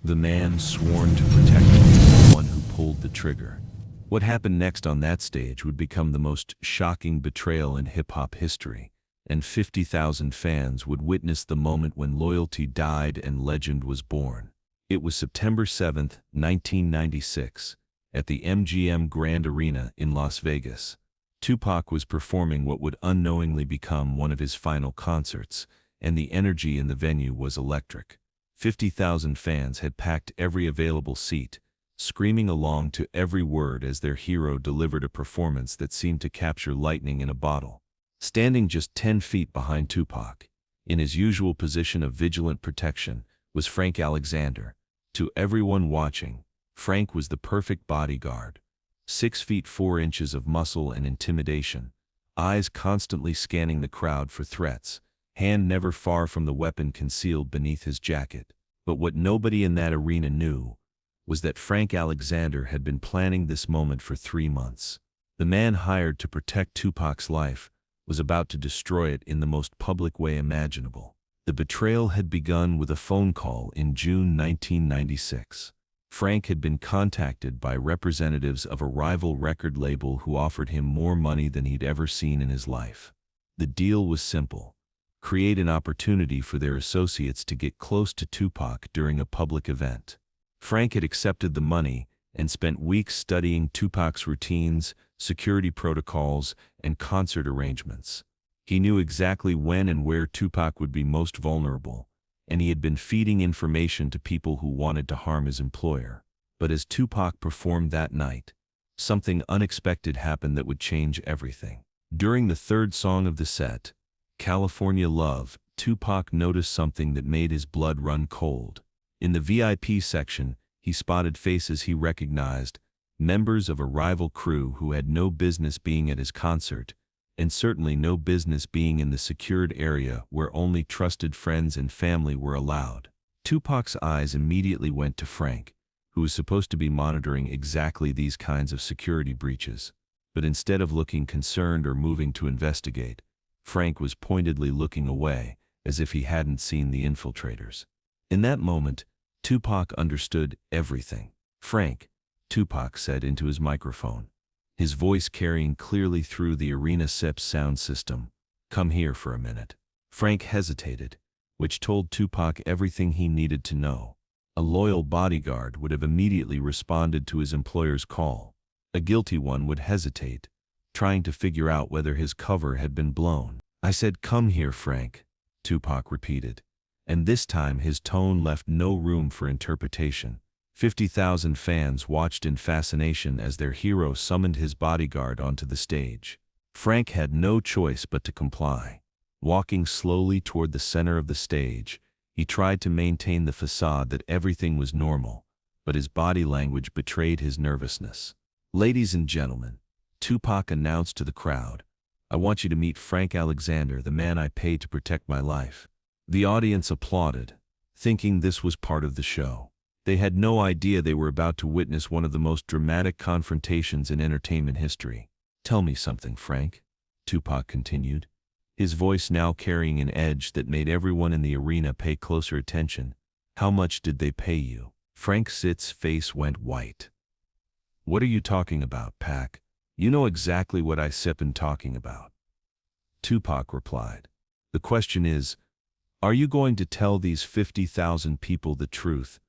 The man sworn to protect him was the one who pulled the trigger. What happened next on that stage would become the most shocking betrayal in hip-hop history, and 50,000 fans would witness the moment when loyalty died and legend was born. It was September 7, 1996, at the MGM Grand Arena in Las Vegas. Tupac was performing what would unknowingly become one of his final concerts, and the energy in the venue was electric. 50,000 fans had packed every available seat, screaming along to every word as their hero delivered a performance that seemed to capture lightning in a bottle. Standing just 10 feet behind Tupac, in his usual position of vigilant protection, was Frank Alexander. To everyone watching, Frank was the perfect bodyguard. 6 feet 4 inches of muscle and intimidation, eyes constantly scanning the crowd for threats, hand never far from the weapon concealed beneath his jacket. But what nobody in that arena knew was that Frank Alexander had been planning this moment for 3 months. The man hired to protect Tupac's life was about to destroy it in the most public way imaginable. The betrayal had begun with a phone call in June 1996. Frank had been contacted by representatives of a rival record label who offered him more money than he'd ever seen in his life. The deal was simple: create an opportunity for their associates to get close to Tupac during a public event. Frank had accepted the money and spent weeks studying Tupac's routines, security protocols, and concert arrangements. He knew exactly when and where Tupac would be most vulnerable, and he had been feeding information to people who wanted to harm his employer. But as Tupac performed that night, something unexpected happened that would change everything. During the third song of the set, California Love, Tupac noticed something that made his blood run cold. In the VIP section, he spotted faces he recognized, members of a rival crew who had no business being at his concert, and certainly no business being in the secured area where only trusted friends and family were allowed. Tupac's eyes immediately went to Frank, who was supposed to be monitoring exactly these kinds of security breaches. But instead of looking concerned or moving to investigate, Frank was pointedly looking away, as if he hadn't seen the infiltrators. In that moment, Tupac understood everything. "Frank," Tupac said into his microphone, his voice carrying clearly through the arena SEP's sound system, "come here for a minute." Frank hesitated, which told Tupac everything he needed to know. A loyal bodyguard would have immediately responded to his employer's call. A guilty one would hesitate, trying to figure out whether his cover had been blown. "I said come here, Frank," Tupac repeated, and this time his tone left no room for interpretation. 50,000 fans watched in fascination as their hero summoned his bodyguard onto the stage. Frank had no choice but to comply. Walking slowly toward the center of the stage, he tried to maintain the facade that everything was normal, but his body language betrayed his nervousness. "Ladies and gentlemen," Tupac announced to the crowd, "I want you to meet Frank Alexander, the man I pay to protect my life." The audience applauded, thinking this was part of the show. They had no idea they were about to witness one of the most dramatic confrontations in entertainment history. "Tell me something, Frank," Tupac continued, his voice now carrying an edge that made everyone in the arena pay closer attention. "How much did they pay you?" Frank Sitt's face went white. "What are you talking about, Pac? You know exactly what I been talking about," Tupac replied. "The question is, are you going to tell these 50,000 people the truth,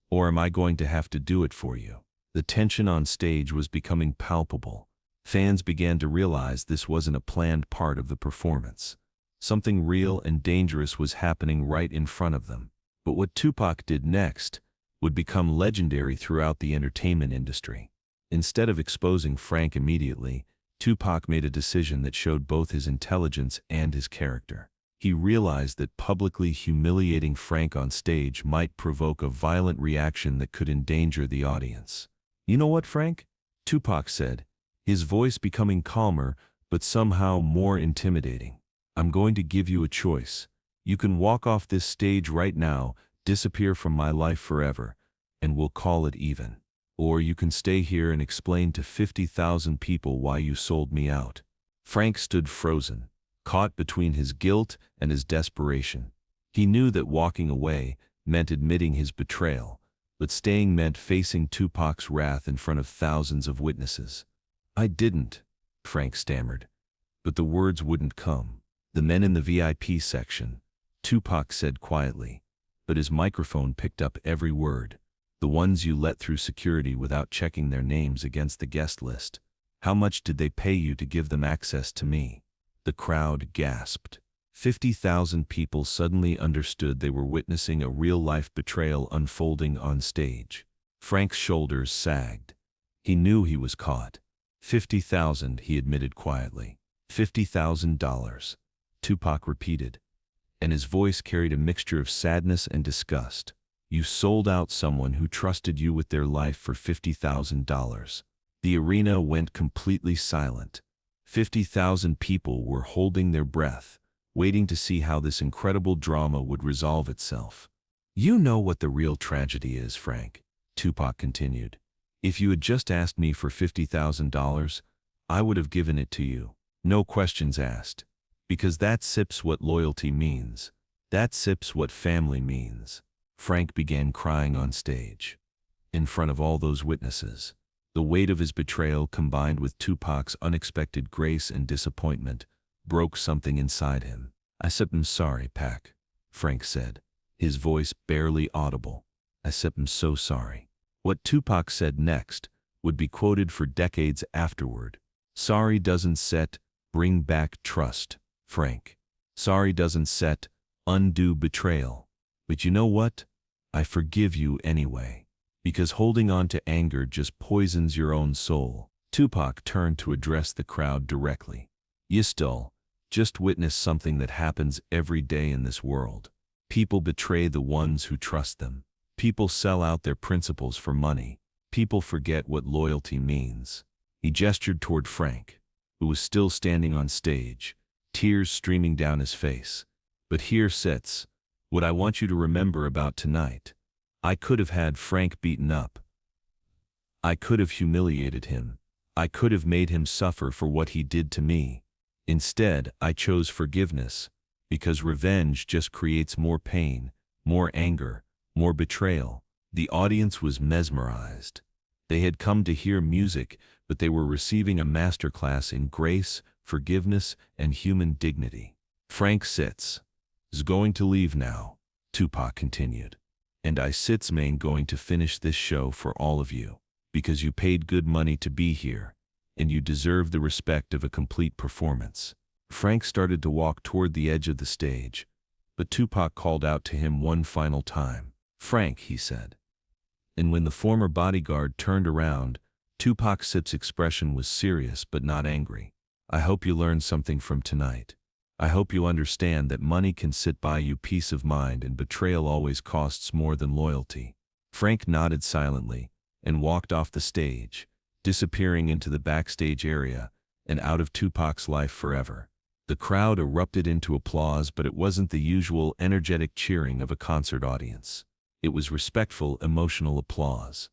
or am I going to have to do it for you?" The tension on stage was becoming palpable. Fans began to realize this wasn't a planned part of the performance. Something real and dangerous was happening right in front of them. But what Tupac did next would become legendary throughout the entertainment industry. Instead of exposing Frank immediately, Tupac made a decision that showed both his intelligence and his character. He realized that publicly humiliating Frank on stage might provoke a violent reaction that could endanger the audience. "You know what, Frank?" Tupac said, his voice becoming calmer but somehow more intimidating. "I'm going to give you a choice. You can walk off this stage right now, disappear from my life forever, and we'll call it even. Or you can stay here and explain to 50,000 people why you sold me out." Frank stood frozen, caught between his guilt and his desperation. He knew that walking away meant admitting his betrayal, but staying meant facing Tupac's wrath in front of thousands of witnesses. "I didn't," Frank stammered. But the words wouldn't come. "The men in the VIP section," Tupac said quietly, but his microphone picked up every word. "The ones you let through security without checking their names against the guest list. How much did they pay you to give them access to me?" The crowd gasped. 50,000 people suddenly understood they were witnessing a real-life betrayal unfolding on stage. Frank's shoulders sagged. He knew he was caught. 50,000, he admitted quietly. $50,000, Tupac repeated, and his voice carried a mixture of sadness and disgust. "You sold out someone who trusted you with their life for $50,000. The arena went completely silent. 50,000 people were holding their breath, waiting to see how this incredible drama would resolve itself. "You know what the real tragedy is, Frank," Tupac continued. "If you had just asked me for $50,000, I would have given it to you. No questions asked. Because that's what loyalty means. That's what family means." Frank began crying on stage. In front of all those witnesses. The weight of his betrayal combined with Tupac's unexpected grace and disappointment broke something inside him. "I'm sorry, Pac," Frank said, his voice barely audible. "I'm so sorry." What Tupac said next would be quoted for decades afterward. "Sorry doesn't bring back trust, Frank. Sorry doesn't undo betrayal. But you know what? I forgive you anyway. Because holding on to anger just poisons your own soul." Tupac turned to address the crowd directly. "You still just witnessed something that happens every day in this world. People betray the ones who trust them. People sell out their principles for money. People forget what loyalty means." He gestured toward Frank, who was still standing on stage, tears streaming down his face. "But here sits what I want you to remember about tonight. I could have had Frank beaten up. I could have humiliated him. I could have made him suffer for what he did to me. Instead, I chose forgiveness, because revenge just creates more pain, more anger, more betrayal." The audience was mesmerized. They had come to hear music, but they were receiving a masterclass in grace, forgiveness, and human dignity. "Frank is going to leave now," Tupac continued. "And I main going to finish this show for all of you, because you paid good money to be here, and you deserve the respect of a complete performance." Frank started to walk toward the edge of the stage, but Tupac called out to him one final time. "Frank," he said. And when the former bodyguard turned around, Tupac's expression was serious but not angry. "I hope you learned something from tonight. I hope you understand that money can buy you peace of mind and betrayal always costs more than loyalty." Frank nodded silently and walked off the stage, disappearing into the backstage area and out of Tupac's life forever. The crowd erupted into applause, but it wasn't the usual energetic cheering of a concert audience. It was respectful, emotional applause.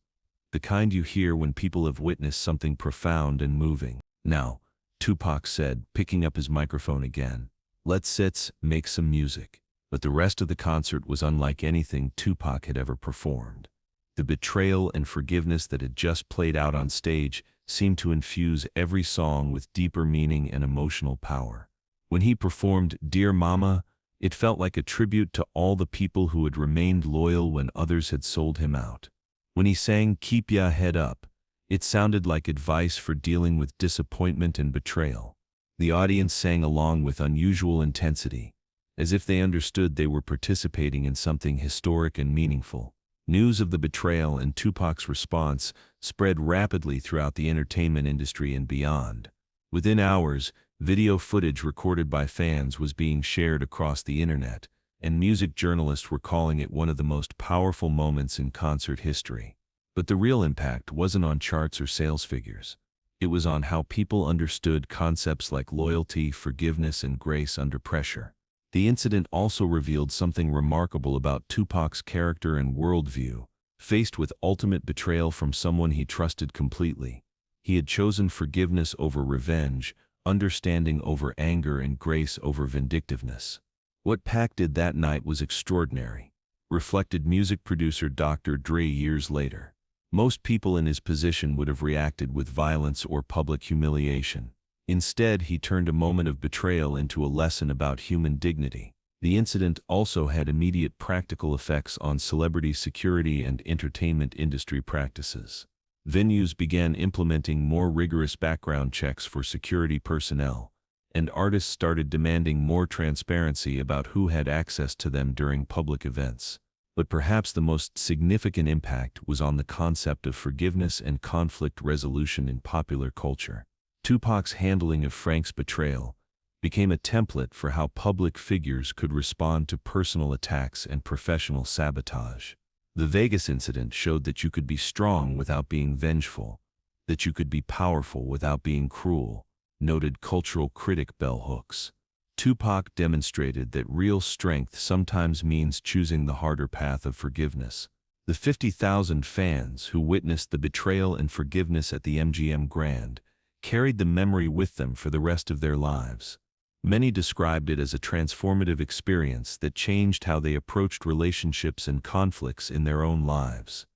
The kind you hear when people have witnessed something profound and moving. "Now," Tupac said, picking up his microphone again, "let's make some music." But the rest of the concert was unlike anything Tupac had ever performed. The betrayal and forgiveness that had just played out on stage seemed to infuse every song with deeper meaning and emotional power. When he performed "Dear Mama," it felt like a tribute to all the people who had remained loyal when others had sold him out. When he sang "Keep Ya Head Up," it sounded like advice for dealing with disappointment and betrayal. The audience sang along with unusual intensity, as if they understood they were participating in something historic and meaningful. News of the betrayal and Tupac's response spread rapidly throughout the entertainment industry and beyond. Within hours, video footage recorded by fans was being shared across the internet, and music journalists were calling it one of the most powerful moments in concert history. But the real impact wasn't on charts or sales figures. It was on how people understood concepts like loyalty, forgiveness, and grace under pressure. The incident also revealed something remarkable about Tupac's character and worldview. Faced with ultimate betrayal from someone he trusted completely, he had chosen forgiveness over revenge, understanding over anger, and grace over vindictiveness. What Pac did that night was extraordinary. reflected music producer Dr. Dre years later. Most people in his position would have reacted with violence or public humiliation. Instead, he turned a moment of betrayal into a lesson about human dignity. The incident also had immediate practical effects on celebrity security and entertainment industry practices. Venues began implementing more rigorous background checks for security personnel, and artists started demanding more transparency about who had access to them during public events. But perhaps the most significant impact was on the concept of forgiveness and conflict resolution in popular culture. Tupac's handling of Frank's betrayal became a template for how public figures could respond to personal attacks and professional sabotage. The Vegas incident showed that you could be strong without being vengeful, that you could be powerful without being cruel, noted cultural critic Bell Hooks. Tupac demonstrated that real strength sometimes means choosing the harder path of forgiveness. The 50,000 fans who witnessed the betrayal and forgiveness at the MGM Grand carried the memory with them for the rest of their lives. Many described it as a transformative experience that changed how they approached relationships and conflicts in their own lives.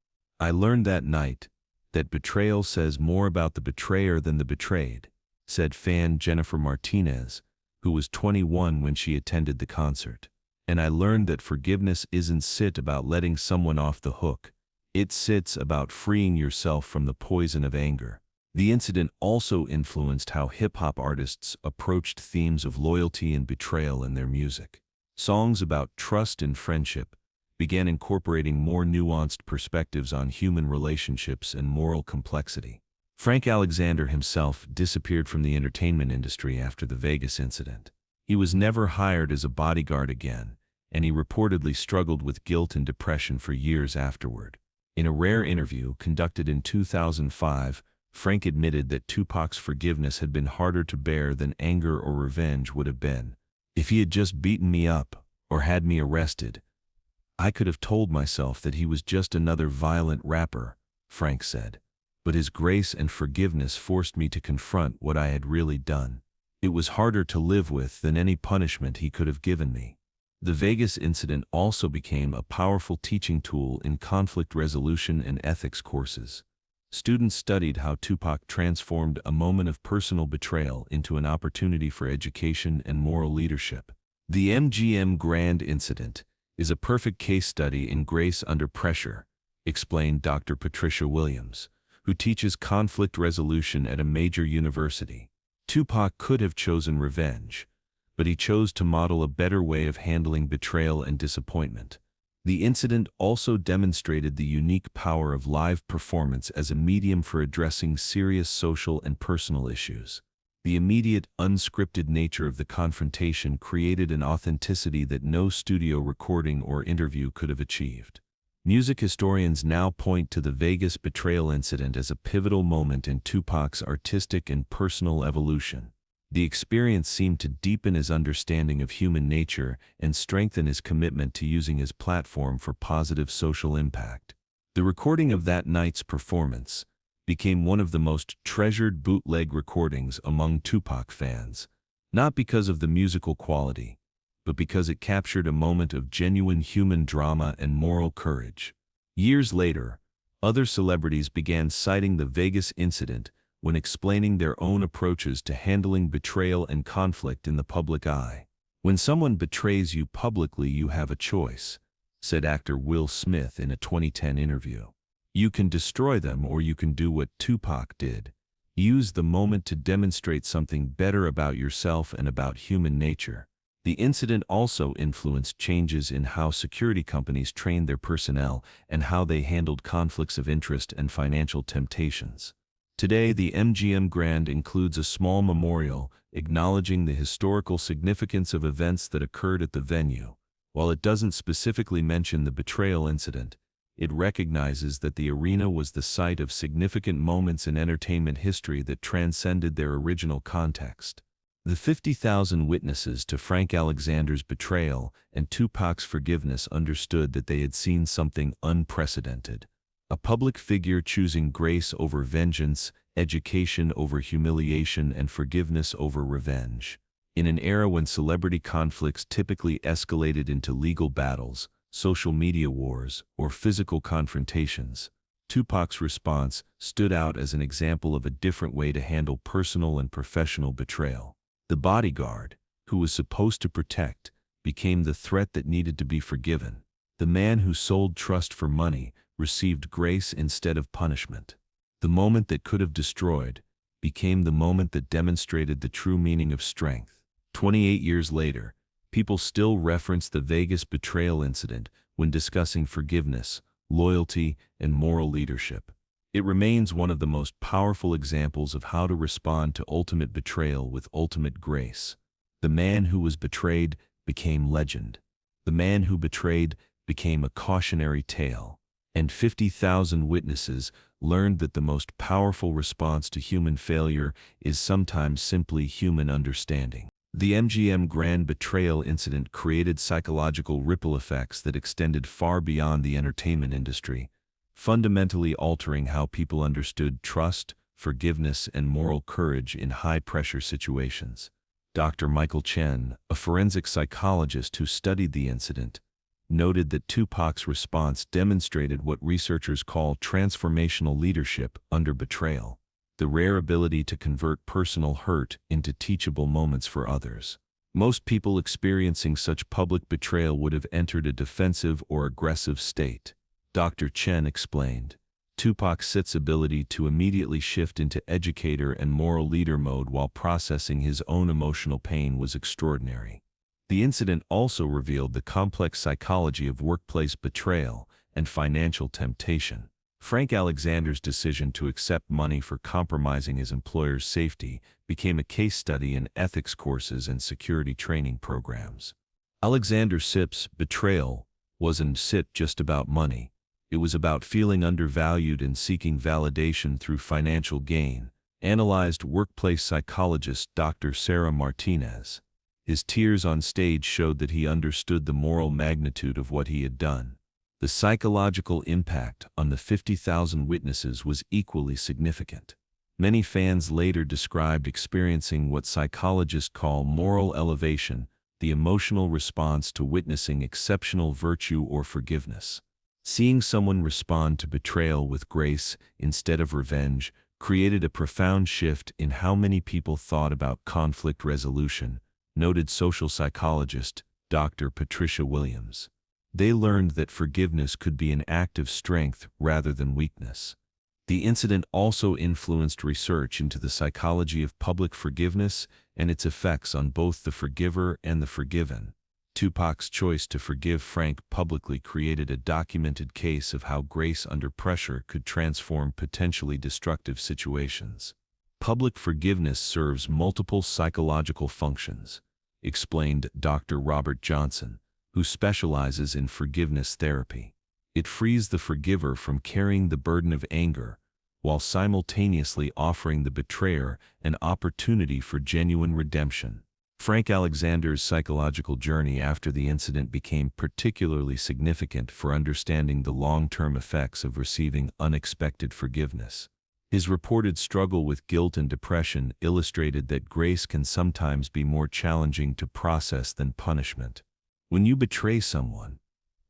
"I learned that night that betrayal says more about the betrayer than the betrayed," said fan Jennifer Martinez, who was 21 when she attended the concert. "And I learned that forgiveness isn't about letting someone off the hook. It's about freeing yourself from the poison of anger." The incident also influenced how hip-hop artists approached themes of loyalty and betrayal in their music. Songs about trust and friendship began incorporating more nuanced perspectives on human relationships and moral complexity. Frank Alexander himself disappeared from the entertainment industry after the Vegas incident. He was never hired as a bodyguard again, and he reportedly struggled with guilt and depression for years afterward. In a rare interview conducted in 2005, Frank admitted that Tupac's forgiveness had been harder to bear than anger or revenge would have been. "If he had just beaten me up or had me arrested, I could have told myself that he was just another violent rapper," Frank said. "But his grace and forgiveness forced me to confront what I had really done. It was harder to live with than any punishment he could have given me." The Vegas incident also became a powerful teaching tool in conflict resolution and ethics courses. Students studied how Tupac transformed a moment of personal betrayal into an opportunity for education and moral leadership. The MGM Grand incident is a perfect case study in grace under pressure, explained Dr. Patricia Williams, who teaches conflict resolution at a major university. Tupac could have chosen revenge, but he chose to model a better way of handling betrayal and disappointment. The incident also demonstrated the unique power of live performance as a medium for addressing serious social and personal issues. The immediate, unscripted nature of the confrontation created an authenticity that no studio recording or interview could have achieved. Music historians now point to the Vegas betrayal incident as a pivotal moment in Tupac's artistic and personal evolution. The experience seemed to deepen his understanding of human nature and strengthen his commitment to using his platform for positive social impact. The recording of that night's performance became one of the most treasured bootleg recordings among Tupac fans, not because of the musical quality, but because it captured a moment of genuine human drama and moral courage. Years later, other celebrities began citing the Vegas incident when explaining their own approaches to handling betrayal and conflict in the public eye. "When someone betrays you publicly, you have a choice," said actor Will Smith in a 2010 interview. "You can destroy them or you can do what Tupac did. Use the moment to demonstrate something better about yourself and about human nature." The incident also influenced changes in how security companies trained their personnel and how they handled conflicts of interest and financial temptations. Today, the MGM Grand includes a small memorial acknowledging the historical significance of events that occurred at the venue. While it doesn't specifically mention the betrayal incident, it recognizes that the arena was the site of significant moments in entertainment history that transcended their original context. The 50,000 witnesses to Frank Alexander's betrayal and Tupac's forgiveness understood that they had seen something unprecedented. A public figure choosing grace over vengeance, education over humiliation, and forgiveness over revenge. In an era when celebrity conflicts typically escalated into legal battles, social media wars, or physical confrontations. Tupac's response stood out as an example of a different way to handle personal and professional betrayal. The bodyguard, who was supposed to protect, became the threat that needed to be forgiven. The man who sold trust for money received grace instead of punishment. The moment that could have destroyed became the moment that demonstrated the true meaning of strength. 28 years later, people still reference the Vegas betrayal incident when discussing forgiveness, loyalty, and moral leadership. It remains one of the most powerful examples of how to respond to ultimate betrayal with ultimate grace. The man who was betrayed became legend. The man who betrayed became a cautionary tale. And 50,000 witnesses learned that the most powerful response to human failure is sometimes simply human understanding. The MGM Grand betrayal incident created psychological ripple effects that extended far beyond the entertainment industry, fundamentally altering how people understood trust, forgiveness, and moral courage in high-pressure situations. Dr. Michael Chen, a forensic psychologist who studied the incident, noted that Tupac's response demonstrated what researchers call transformational leadership under betrayal, the rare ability to convert personal hurt into teachable moments for others. Most people experiencing such public betrayal would have entered a defensive or aggressive state. Dr. Chen explained, Tupac's ability to immediately shift into educator and moral leader mode while processing his own emotional pain was extraordinary. The incident also revealed the complex psychology of workplace betrayal and financial temptation. Frank Alexander's decision to accept money for compromising his employer's safety became a case study in ethics courses and security training programs. Alexander Sip's betrayal wasn't just about money. It was about feeling undervalued and seeking validation through financial gain, analyzed workplace psychologist Dr. Sarah Martinez. His tears on stage showed that he understood the moral magnitude of what he had done. The psychological impact on the 50,000 witnesses was equally significant. Many fans later described experiencing what psychologists call moral elevation, the emotional response to witnessing exceptional virtue or forgiveness. Seeing someone respond to betrayal with grace instead of revenge created a profound shift in how many people thought about conflict resolution, noted social psychologist Dr. Patricia Williams. They learned that forgiveness could be an act of strength rather than weakness. The incident also influenced research into the psychology of public forgiveness and its effects on both the forgiver and the forgiven. Tupac's choice to forgive Frank publicly created a documented case of how grace under pressure could transform potentially destructive situations. Public forgiveness serves multiple psychological functions, explained Dr. Robert Johnson, who specializes in forgiveness therapy. It frees the forgiver from carrying the burden of anger, while simultaneously offering the betrayer an opportunity for genuine redemption. Frank Alexander's psychological journey after the incident became particularly significant for understanding the long-term effects of receiving unexpected forgiveness. His reported struggle with guilt and depression illustrated that grace can sometimes be more challenging to process than punishment. When you betray someone,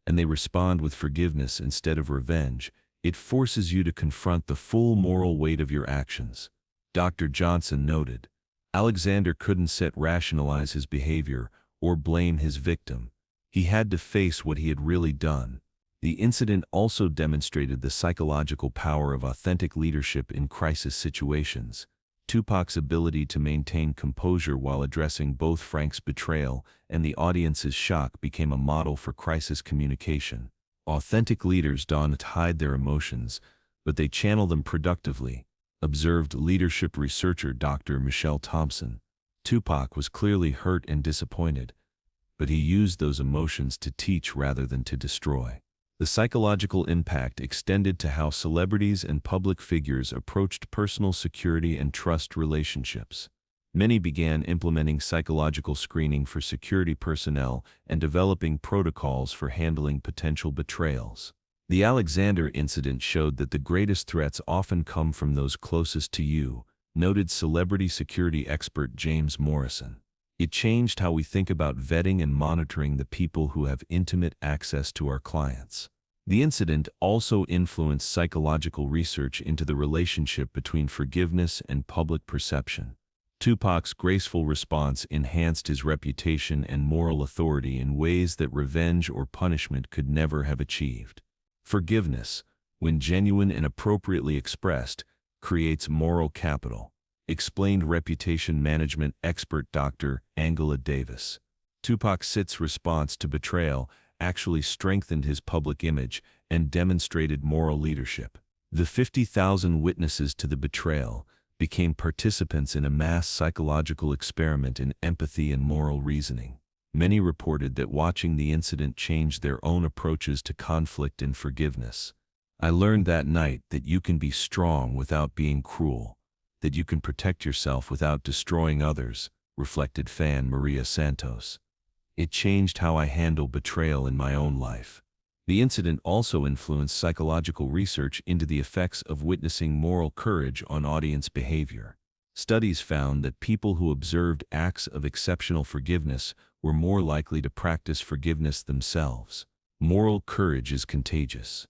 and they respond with forgiveness instead of revenge, it forces you to confront the full moral weight of your actions. Dr. Johnson noted, Alexander couldn't rationalize his behavior or blame his victim. He had to face what he had really done. The incident also demonstrated the psychological power of authentic leadership in crisis situations. Tupac's ability to maintain composure while addressing both Frank's betrayal and the audience's shock became a model for crisis communication. Authentic leaders don't hide their emotions, but they channel them productively, observed leadership researcher Dr. Michelle Thompson. Tupac was clearly hurt and disappointed, but he used those emotions to teach rather than to destroy. The psychological impact extended to how celebrities and public figures approached personal security and trust relationships. Many began implementing psychological screening for security personnel and developing protocols for handling potential betrayals. The Alexander incident showed that the greatest threats often come from those closest to you, noted celebrity security expert James Morrison. It changed how we think about vetting and monitoring the people who have intimate access to our clients. The incident also influenced psychological research into the relationship between forgiveness and public perception. Tupac's graceful response enhanced his reputation and moral authority in ways that revenge or punishment could never have achieved. Forgiveness, when genuine and appropriately expressed, creates moral capital, explained reputation management expert Dr. Angela Davis. Tupac Sit's response to betrayal actually strengthened his public image and demonstrated moral leadership. The 50,000 witnesses to the betrayal became participants in a mass psychological experiment in empathy and moral reasoning. Many reported that watching the incident changed their own approaches to conflict and forgiveness. "I learned that night that you can be strong without being cruel, that you can protect yourself without destroying others," reflected fan Maria Santos. "It changed how I handle betrayal in my own life." The incident also influenced psychological research into the effects of witnessing moral courage on audience behavior. Studies found that people who observed acts of exceptional forgiveness were more likely to practice forgiveness themselves. Moral courage is contagious.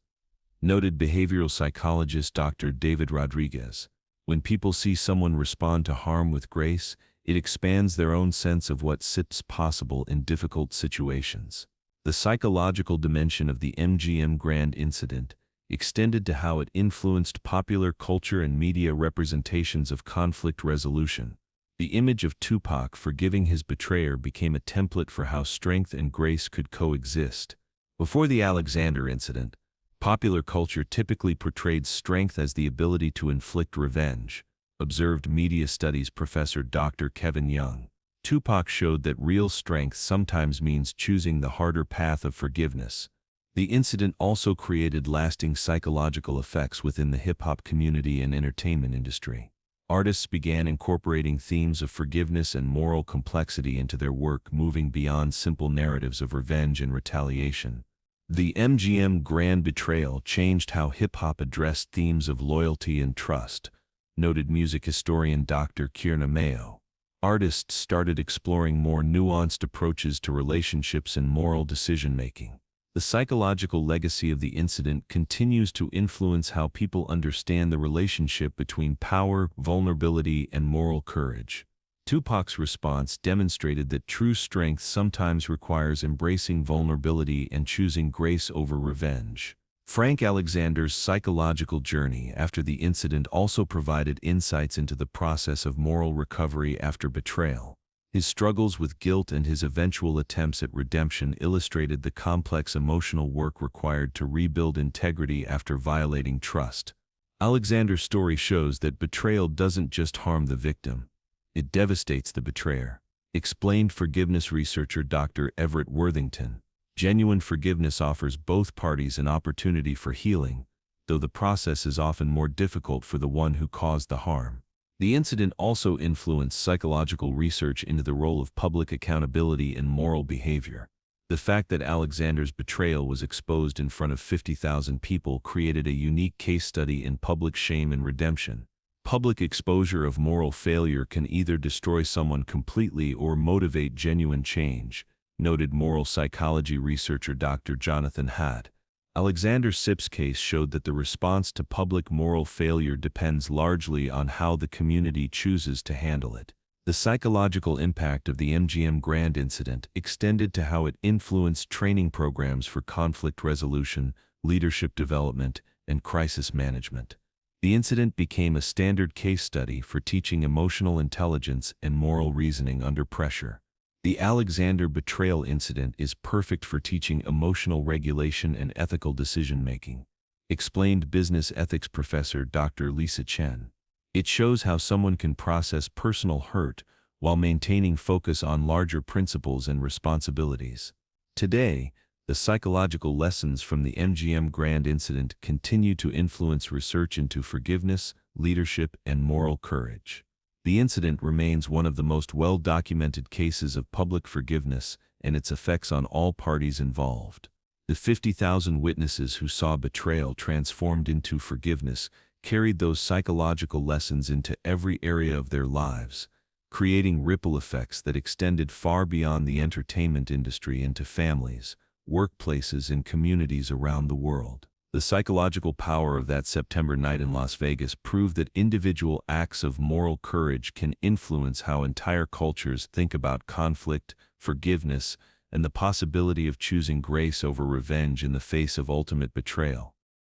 Noted behavioral psychologist Dr. David Rodriguez. When people see someone respond to harm with grace, it expands their own sense of what's possible in difficult situations. The psychological dimension of the MGM Grand incident extended to how it influenced popular culture and media representations of conflict resolution. The image of Tupac forgiving his betrayer became a template for how strength and grace could coexist. Before the Alexander incident, popular culture typically portrayed strength as the ability to inflict revenge, observed media studies professor Dr. Kevin Young. Tupac showed that real strength sometimes means choosing the harder path of forgiveness. The incident also created lasting psychological effects within the hip-hop community and entertainment industry. Artists began incorporating themes of forgiveness and moral complexity into their work, moving beyond simple narratives of revenge and retaliation. The MGM Grand betrayal changed how hip-hop addressed themes of loyalty and trust, noted music historian Dr. Kierna Mayo. Artists started exploring more nuanced approaches to relationships and moral decision-making. The psychological legacy of the incident continues to influence how people understand the relationship between power, vulnerability, and moral courage. Tupac's response demonstrated that true strength sometimes requires embracing vulnerability and choosing grace over revenge. Frank Alexander's psychological journey after the incident also provided insights into the process of moral recovery after betrayal. His struggles with guilt and his eventual attempts at redemption illustrated the complex emotional work required to rebuild integrity after violating trust. Alexander's story shows that betrayal doesn't just harm the victim, it devastates the betrayer, explained forgiveness researcher Dr. Everett Worthington. Genuine forgiveness offers both parties an opportunity for healing, though the process is often more difficult for the one who caused the harm. The incident also influenced psychological research into the role of public accountability and moral behavior. The fact that Alexander's betrayal was exposed in front of 50,000 people created a unique case study in public shame and redemption. Public exposure of moral failure can either destroy someone completely or motivate genuine change, noted moral psychology researcher Dr. Jonathan Hatt. Alexander Sip's case showed that the response to public moral failure depends largely on how the community chooses to handle it. The psychological impact of the MGM Grand incident extended to how it influenced training programs for conflict resolution, leadership development, and crisis management. The incident became a standard case study for teaching emotional intelligence and moral reasoning under pressure. The Alexander betrayal incident is perfect for teaching emotional regulation and ethical decision-making, explained business ethics professor Dr. Lisa Chen. It shows how someone can process personal hurt while maintaining focus on larger principles and responsibilities. Today, the psychological lessons from the MGM Grand incident continue to influence research into forgiveness, leadership, and moral courage. The incident remains one of the most well-documented cases of public forgiveness and its effects on all parties involved. The 50,000 witnesses who saw betrayal transformed into forgiveness carried those psychological lessons into every area of their lives, creating ripple effects that extended far beyond the entertainment industry into families, workplaces, and communities around the world. The psychological power of that September night in Las Vegas proved that individual acts of moral courage can influence how entire cultures think about conflict, forgiveness, and the possibility of choosing grace over revenge in the face of ultimate betrayal.